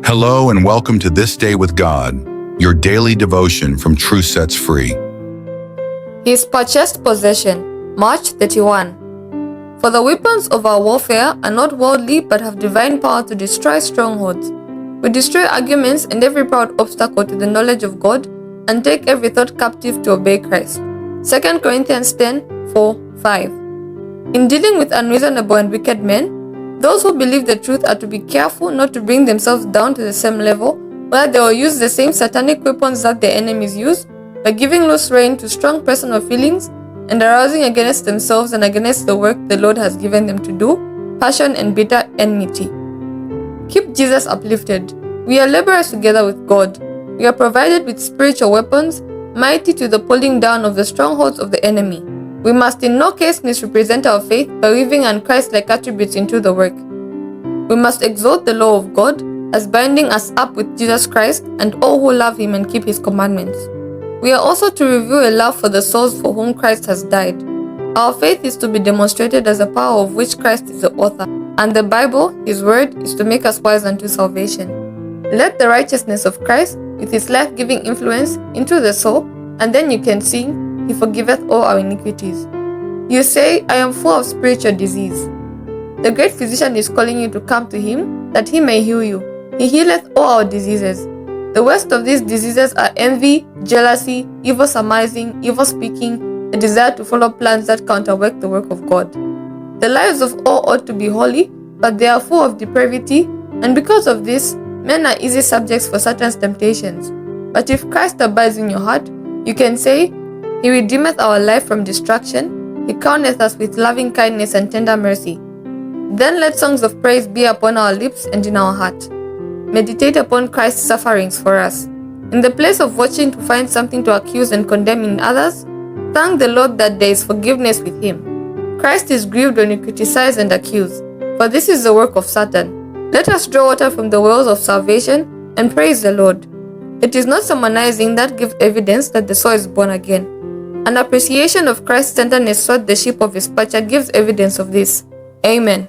Hello and welcome to This Day with God, your daily devotion from Truth Sets Free. His purchased possession, March 31. For the weapons of our warfare are not worldly but have divine power to destroy strongholds. We destroy arguments and every proud obstacle to the knowledge of God and take every thought captive to obey Christ. 2 Corinthians 10:4-5. In dealing with unreasonable and wicked men, those who believe the truth are to be careful not to bring themselves down to the same level, where they will use the same satanic weapons that their enemies use, by giving loose rein to strong personal feelings and arousing against themselves and against the work the Lord has given them to do, passion and bitter enmity. Keep Jesus uplifted. We are laborers together with God. We are provided with spiritual weapons, mighty to the pulling down of the strongholds of the enemy. We must in no case misrepresent our faith by weaving Christ-like attributes into the work. We must exalt the law of God as binding us up with Jesus Christ and all who love Him and keep His commandments. We are also to reveal a love for the souls for whom Christ has died. Our faith is to be demonstrated as a power of which Christ is the author, and the Bible, His Word, is to make us wise unto salvation. Let the righteousness of Christ, with His life-giving influence, into the soul, and then you can sing, He forgiveth all our iniquities. You say, I am full of spiritual disease. The great physician is calling you to come to Him, that He may heal you. He healeth all our diseases. The worst of these diseases are envy, jealousy, evil surmising, evil speaking, a desire to follow plans that counterwork the work of God. The lives of all ought to be holy, but they are full of depravity, and because of this, men are easy subjects for Satan's temptations. But if Christ abides in your heart, you can say, He redeemeth our life from destruction. He crowneth us with loving kindness and tender mercy. Then let songs of praise be upon our lips and in our heart. Meditate upon Christ's sufferings for us. In the place of watching to find something to accuse and condemn in others, thank the Lord that there is forgiveness with Him. Christ is grieved when you criticize and accuse, for this is the work of Satan. Let us draw water from the wells of salvation and praise the Lord. It is not sermonizing that gives evidence that the soul is born again. An appreciation of Christ's tenderness toward the sheep of His pasture gives evidence of this. Amen.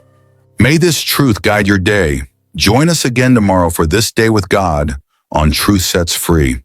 May this truth guide your day. Join us again tomorrow for This Day with God on Truth Sets Free.